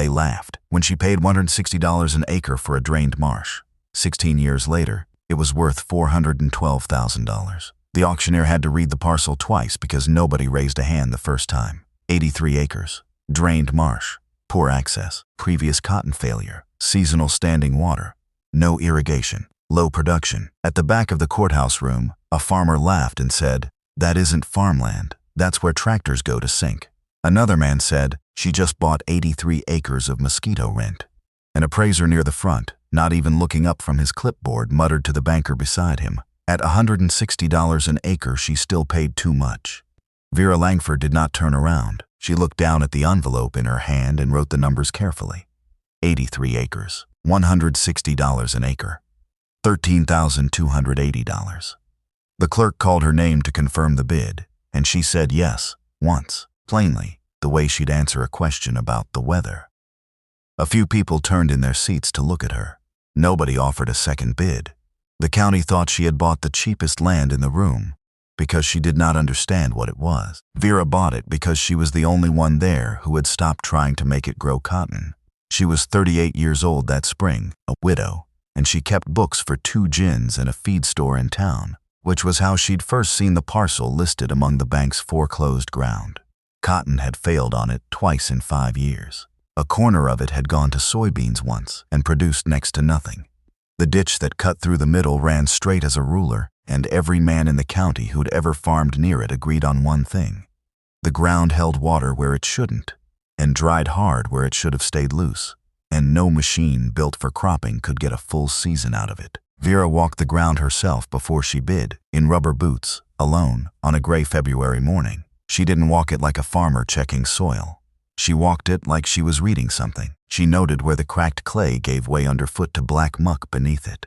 They laughed when she paid $160 an acre for a drained marsh. 16 years later, it was worth $412,000. The auctioneer had to read the parcel twice because nobody raised a hand the first time. 83 acres. Drained marsh. Poor access. Previous cotton failure. Seasonal standing water. No irrigation. Low production. At the back of the courthouse room, a farmer laughed and said, "That isn't farmland. That's where tractors go to sink." Another man said, "She just bought 83 acres of mosquito rent." An appraiser near the front, not even looking up from his clipboard, muttered to the banker beside him, "At $160 an acre, she still paid too much." Vera Langford did not turn around. She looked down at the envelope in her hand and wrote the numbers carefully. 83 acres, $160 an acre, $13,280. The clerk called her name to confirm the bid, and she said yes, once, plainly, the way she'd answer a question about the weather. A few people turned in their seats to look at her. Nobody offered a second bid. The county thought she had bought the cheapest land in the room because she did not understand what it was. Vera bought it because she was the only one there who had stopped trying to make it grow cotton. She was 38 years old that spring, a widow, and she kept books for 2 gins and a feed store in town, which was how she'd first seen the parcel listed among the bank's foreclosed ground. Cotton had failed on it twice in 5 years. A corner of it had gone to soybeans once and produced next to nothing. The ditch that cut through the middle ran straight as a ruler, and every man in the county who'd ever farmed near it agreed on one thing. The ground held water where it shouldn't, and dried hard where it should have stayed loose, and no machine built for cropping could get a full season out of it. Vera walked the ground herself before she bid, in rubber boots, alone, on a gray February morning. She didn't walk it like a farmer checking soil. She walked it like she was reading something. She noted where the cracked clay gave way underfoot to black muck beneath it.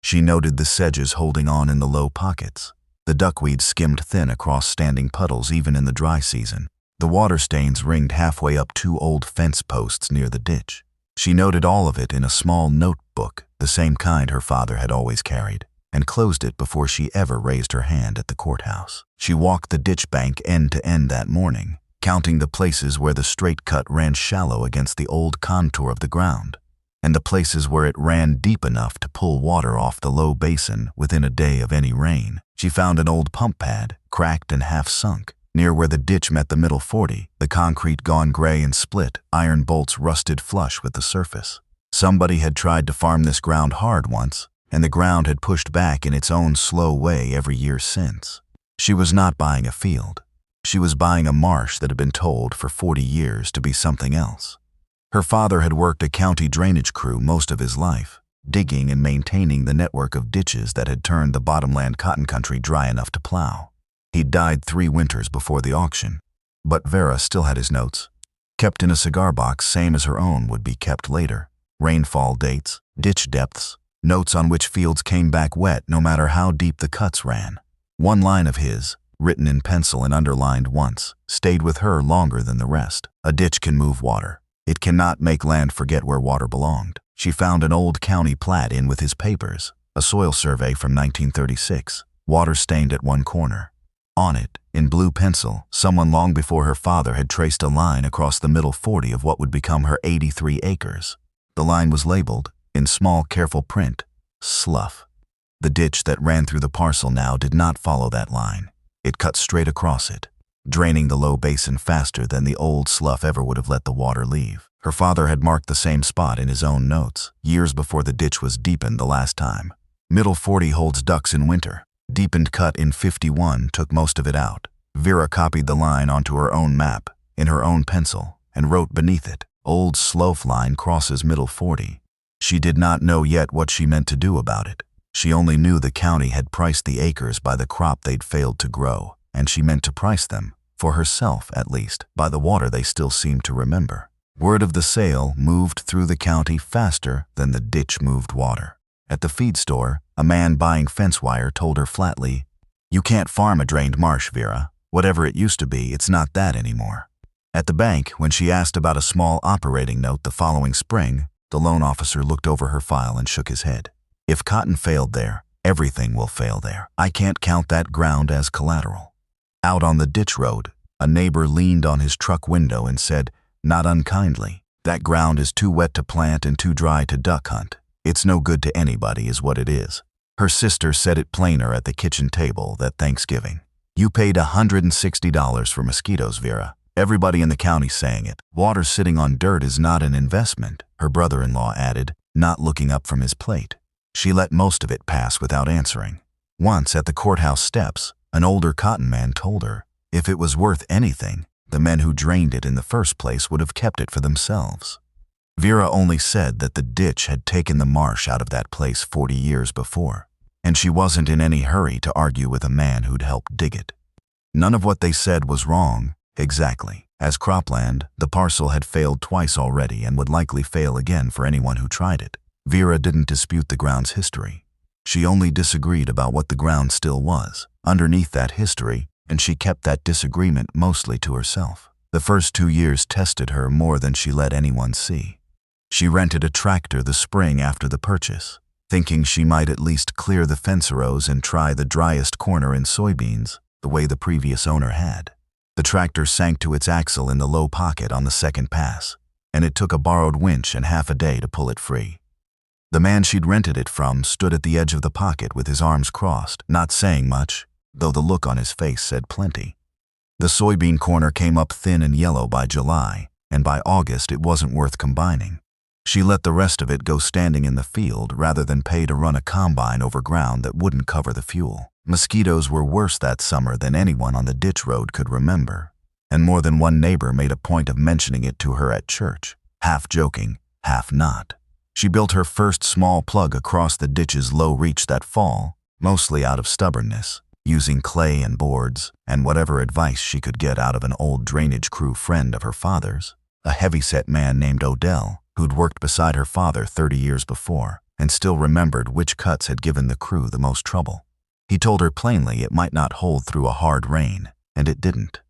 She noted the sedges holding on in the low pockets. The duckweed skimmed thin across standing puddles even in the dry season. The water stains ringed halfway up 2 old fence posts near the ditch. She noted all of it in a small notebook, the same kind her father had always carried, and closed it before she ever raised her hand at the courthouse. She walked the ditch bank end to end that morning, counting the places where the straight cut ran shallow against the old contour of the ground, and the places where it ran deep enough to pull water off the low basin within a day of any rain. She found an old pump pad, cracked and half sunk. Near where the ditch met the middle 40, the concrete gone gray and split, iron bolts rusted flush with the surface. Somebody had tried to farm this ground hard once, and the ground had pushed back in its own slow way every year since. She was not buying a field. She was buying a marsh that had been told for 40 years to be something else. Her father had worked a county drainage crew most of his life, digging and maintaining the network of ditches that had turned the bottomland cotton country dry enough to plow. He'd died 3 winters before the auction, but Vera still had his notes, kept in a cigar box same as her own would be kept later. Rainfall dates, ditch depths, notes on which fields came back wet no matter how deep the cuts ran. One line of his, written in pencil and underlined once, stayed with her longer than the rest. A ditch can move water. It cannot make land forget where water belonged. She found an old county plat in with his papers, a soil survey from 1936, water stained at one corner. On it, in blue pencil, someone long before her father had traced a line across the middle 40 of what would become her 83 acres. The line was labeled, in small, careful print, slough. The ditch that ran through the parcel now did not follow that line. It cut straight across it, draining the low basin faster than the old slough ever would have let the water leave. Her father had marked the same spot in his own notes, years before the ditch was deepened the last time. Middle 40 holds ducks in winter. Deepened cut in 51 took most of it out. Vera copied the line onto her own map, in her own pencil, and wrote beneath it, "Old slough line crosses middle 40. She did not know yet what she meant to do about it. She only knew the county had priced the acres by the crop they'd failed to grow, and she meant to price them, for herself at least, by the water they still seemed to remember. Word of the sale moved through the county faster than the ditch moved water. At the feed store, a man buying fence wire told her flatly, "You can't farm a drained marsh, Vera. Whatever it used to be, it's not that anymore." At the bank, when she asked about a small operating note the following spring, the loan officer looked over her file and shook his head. "If cotton failed there, everything will fail there. I can't count that ground as collateral." Out on the ditch road, a neighbor leaned on his truck window and said, not unkindly, That ground is too wet to plant and too dry to duck hunt. It's no good to anybody is what it is. Her sister said it plainer at the kitchen table that Thanksgiving. You paid $160 for mosquitoes, Vera. Everybody in the county saying it. Water sitting on dirt is not an investment, her brother-in-law added, not looking up from his plate. She let most of it pass without answering. Once at the courthouse steps, an older cotton man told her, if it was worth anything, the men who drained it in the first place would have kept it for themselves. Vera only said that the ditch had taken the marsh out of that place 40 years before, and she wasn't in any hurry to argue with a man who'd helped dig it. None of what they said was wrong, exactly. As cropland, the parcel had failed twice already and would likely fail again for anyone who tried it. Vera didn't dispute the ground's history. She only disagreed about what the ground still was, underneath that history, and she kept that disagreement mostly to herself. The first 2 years tested her more than she let anyone see. She rented a tractor the spring after the purchase, thinking she might at least clear the fence rows and try the driest corner in soybeans, the way the previous owner had. The tractor sank to its axle in the low pocket on the second pass, and it took a borrowed winch and half a day to pull it free. The man she'd rented it from stood at the edge of the pocket with his arms crossed, not saying much, though the look on his face said plenty. The soybean corner came up thin and yellow by July, and by August it wasn't worth combining. She let the rest of it go standing in the field rather than pay to run a combine over ground that wouldn't cover the fuel. Mosquitoes were worse that summer than anyone on the ditch road could remember, and more than one neighbor made a point of mentioning it to her at church, half joking, half not. She built her first small plug across the ditch's low reach that fall, mostly out of stubbornness, using clay and boards and whatever advice she could get out of an old drainage crew friend of her father's, a heavyset man named Odell, who'd worked beside her father 30 years before and still remembered which cuts had given the crew the most trouble. He told her plainly it might not hold through a hard rain, and it didn't.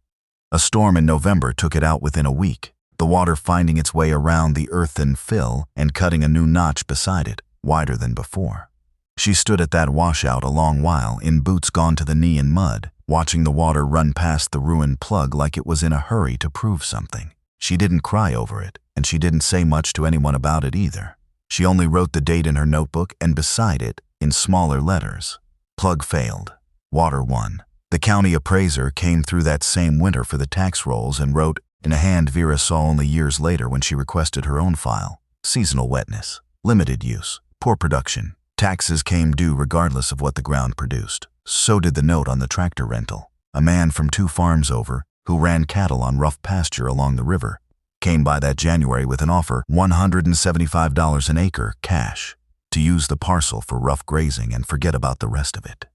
A storm in November took it out within a week, the water finding its way around the earthen fill and cutting a new notch beside it, wider than before. She stood at that washout a long while, in boots gone to the knee in mud, watching the water run past the ruined plug like it was in a hurry to prove something. She didn't cry over it, and she didn't say much to anyone about it either. She only wrote the date in her notebook and beside it, in smaller letters, plug failed, water won. The county appraiser came through that same winter for the tax rolls and wrote, in a hand Vera saw only years later when she requested her own file, seasonal wetness, limited use, poor production. Taxes came due regardless of what the ground produced. So did the note on the tractor rental. A man from 2 farms over, who ran cattle on rough pasture along the river, came by that January with an offer, $175 an acre, cash, to use the parcel for rough grazing and forget about the rest of it.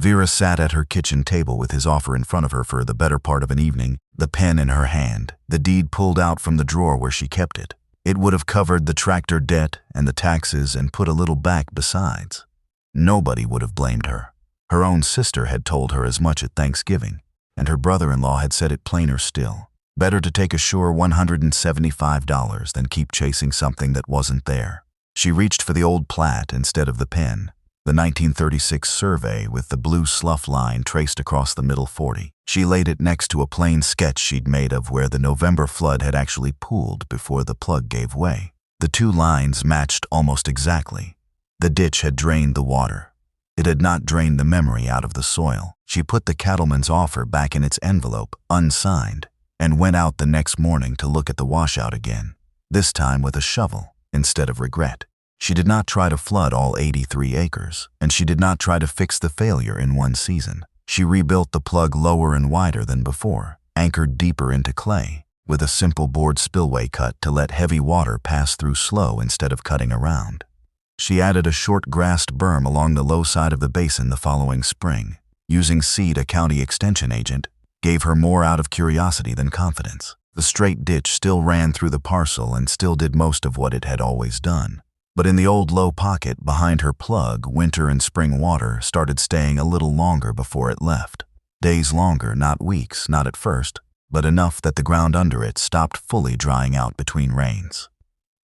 Vera sat at her kitchen table with his offer in front of her for the better part of an evening, the pen in her hand, the deed pulled out from the drawer where she kept it. It would have covered the tractor debt and the taxes and put a little back besides. Nobody would have blamed her. Her own sister had told her as much at Thanksgiving, and her brother-in-law had said it plainer still. Better to take a sure $175 than keep chasing something that wasn't there. She reached for the old plat instead of the pen, the 1936 survey with the blue slough line traced across the middle 40. She laid it next to a plain sketch she'd made of where the November flood had actually pooled before the plug gave way. The 2 lines matched almost exactly. The ditch had drained the water. It had not drained the memory out of the soil. She put the cattleman's offer back in its envelope, unsigned, and went out the next morning to look at the washout again, this time with a shovel instead of regret. She did not try to flood all 83 acres, and she did not try to fix the failure in one season. She rebuilt the plug lower and wider than before, anchored deeper into clay, with a simple board spillway cut to let heavy water pass through slow instead of cutting around. She added a short grassed berm along the low side of the basin the following spring. Using seed, a county extension agent, gave her more out of curiosity than confidence. The straight ditch still ran through the parcel and still did most of what it had always done. But in the old low pocket behind her plug, winter and spring water started staying a little longer before it left. Days longer, not weeks, not at first, but enough that the ground under it stopped fully drying out between rains.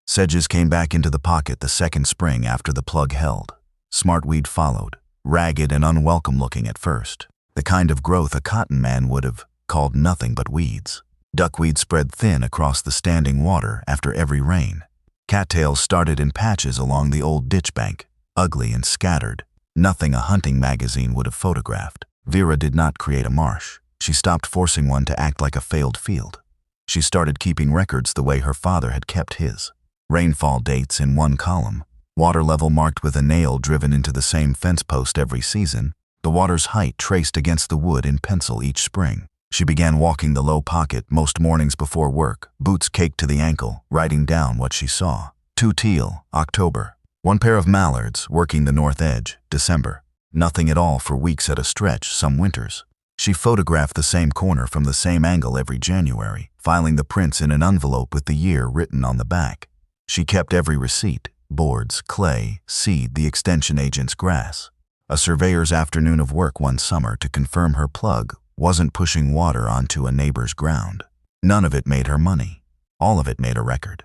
Sedges came back into the pocket the second spring after the plug held. Smartweed followed, ragged and unwelcome looking at first, the kind of growth a cotton man would have called nothing but weeds. Duckweed spread thin across the standing water after every rain. Cattails started in patches along the old ditch bank, ugly and scattered, nothing a hunting magazine would have photographed. Vera did not create a marsh. She stopped forcing one to act like a failed field. She started keeping records the way her father had kept his. Rainfall dates in one column, water level marked with a nail driven into the same fence post every season, the water's height traced against the wood in pencil each spring. She began walking the low pocket most mornings before work, boots caked to the ankle, writing down what she saw. 2 teal, October. 1 pair of mallards, working the north edge, December. Nothing at all for weeks at a stretch, some winters. She photographed the same corner from the same angle every January, filing the prints in an envelope with the year written on the back. She kept every receipt: boards, clay, seed, the extension agent's grass. A surveyor's afternoon of work one summer to confirm her plug wasn't pushing water onto a neighbor's ground. None of it made her money. All of it made a record.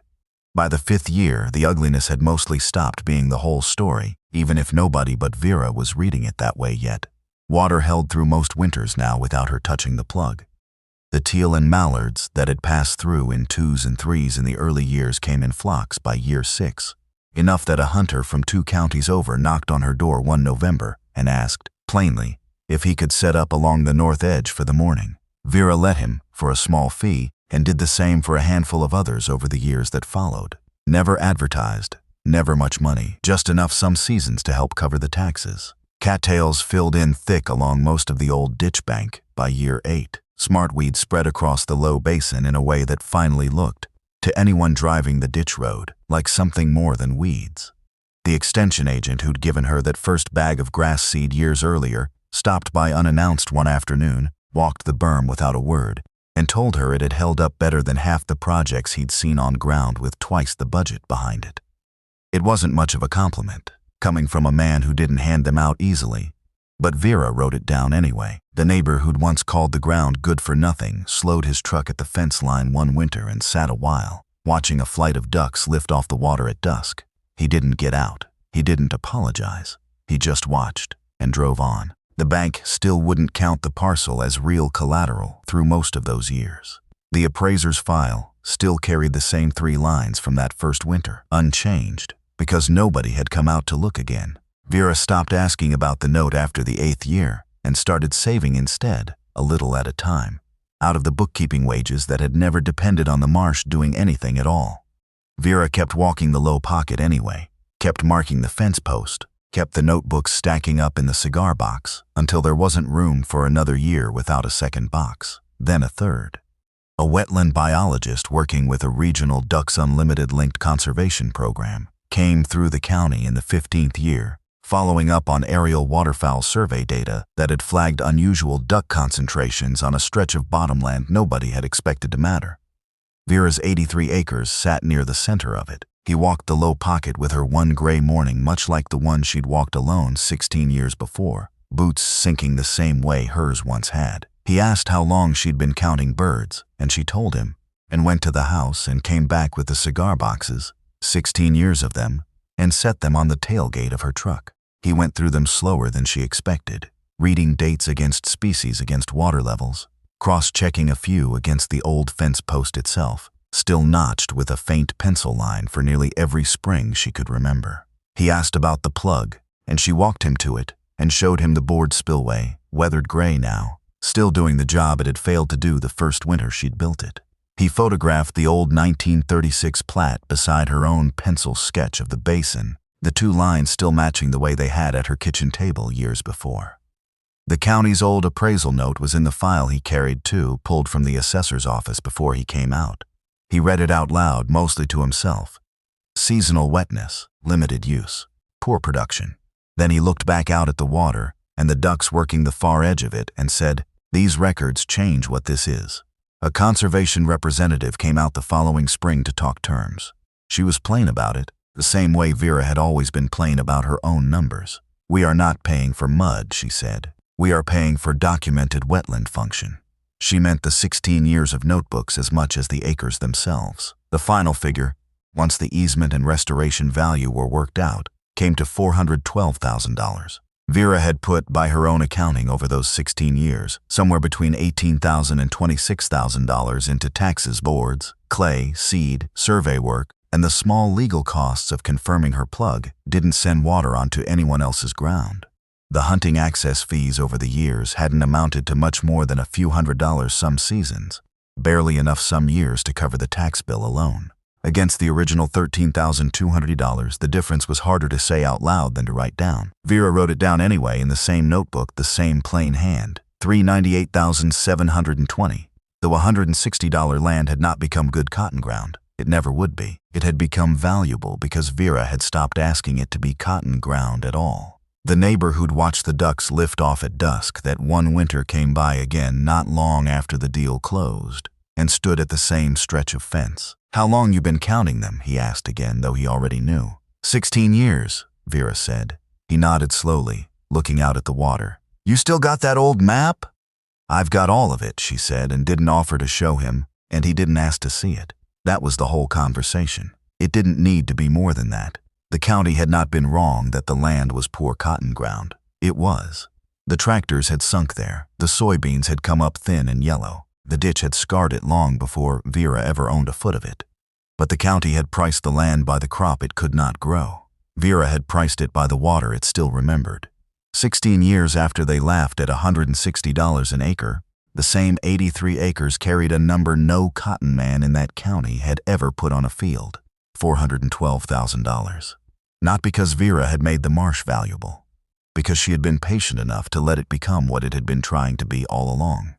By the 5th year, the ugliness had mostly stopped being the whole story, even if nobody but Vera was reading it that way yet. Water held through most winters now without her touching the plug. The teal and mallards that had passed through in 2s and 3s in the early years came in flocks by year 6, enough that a hunter from 2 counties over knocked on her door one November and asked, plainly, if he could set up along the north edge for the morning. Vera let him, for a small fee, and did the same for a handful of others over the years that followed. Never advertised, never much money, just enough some seasons to help cover the taxes. Cattails filled in thick along most of the old ditch bank by year 8. Smartweed spread across the low basin in a way that finally looked, to anyone driving the ditch road, like something more than weeds. The extension agent who'd given her that first bag of grass seed years earlier stopped by unannounced one afternoon, walked the berm without a word, and told her it had held up better than half the projects he'd seen on ground with twice the budget behind it. It wasn't much of a compliment, coming from a man who didn't hand them out easily, but Vera wrote it down anyway. The neighbor who'd once called the ground good for nothing slowed his truck at the fence line one winter and sat a while, watching a flight of ducks lift off the water at dusk. He didn't get out. He didn't apologize. He just watched and drove on. The bank still wouldn't count the parcel as real collateral through most of those years. The appraiser's file still carried the same 3 lines from that first winter, unchanged, because nobody had come out to look again. Vera stopped asking about the note after the 8th year and started saving instead, a little at a time, out of the bookkeeping wages that had never depended on the Marsh doing anything at all. Vera kept walking the low pocket anyway, kept marking the fence post, kept the notebooks stacking up in the cigar box until there wasn't room for another year without a second box, then a third. A wetland biologist working with a regional Ducks Unlimited linked conservation program came through the county in the 15th year, following up on aerial waterfowl survey data that had flagged unusual duck concentrations on a stretch of bottomland nobody had expected to matter. Vera's 83 acres sat near the center of it. He walked the low pocket with her one gray morning much like the one she'd walked alone 16 years before, boots sinking the same way hers once had. He asked how long she'd been counting birds, and she told him, and went to the house and came back with the cigar boxes, 16 years of them, and set them on the tailgate of her truck. He went through them slower than she expected, reading dates against species against water levels, cross-checking a few against the old fence post itself, still notched with a faint pencil line for nearly every spring she could remember. He asked about the plug, and she walked him to it and showed him the board spillway, weathered gray now, still doing the job it had failed to do the first winter she'd built it. He photographed the old 1936 plat beside her own pencil sketch of the basin, the 2 lines still matching the way they had at her kitchen table years before. The county's old appraisal note was in the file he carried too, pulled from the assessor's office before he came out. He read it out loud, mostly to himself. Seasonal wetness, limited use, poor production. Then he looked back out at the water and the ducks working the far edge of it and said, "These records change what this is." A conservation representative came out the following spring to talk terms. She was plain about it, the same way Vera had always been plain about her own numbers. "We are not paying for mud," she said. "We are paying for documented wetland function." She meant the 16 years of notebooks as much as the acres themselves. The final figure, once the easement and restoration value were worked out, came to $412,000. Vera had put, by her own accounting over those 16 years, somewhere between $18,000 and $26,000 into taxes, boards, clay, seed, survey work, and the small legal costs of confirming her plug didn't send water onto anyone else's ground. The hunting access fees over the years hadn't amounted to much more than a few $100s some seasons, barely enough some years to cover the tax bill alone. Against the original $13,200, the difference was harder to say out loud than to write down. Vera wrote it down anyway in the same notebook, the same plain hand. $398,720. Though $160 land had not become good cotton ground, it never would be. It had become valuable because Vera had stopped asking it to be cotton ground at all. The neighbor who'd watched the ducks lift off at dusk that one winter came by again not long after the deal closed and stood at the same stretch of fence. "How long you been counting them?" he asked again, though he already knew. 16 years, Vera said. He nodded slowly, looking out at the water. "You still got that old map?" "I've got all of it," she said, and didn't offer to show him, and he didn't ask to see it. That was the whole conversation. It didn't need to be more than that. The county had not been wrong that the land was poor cotton ground. It was. The tractors had sunk there. The soybeans had come up thin and yellow. The ditch had scarred it long before Vera ever owned a foot of it. But the county had priced the land by the crop it could not grow. Vera had priced it by the water it still remembered. 16 years after they laughed at $160 an acre, the same 83 acres carried a number no cotton man in that county had ever put on a field. $412,000. Not because Vera had made the marsh valuable, because she had been patient enough to let it become what it had been trying to be all along.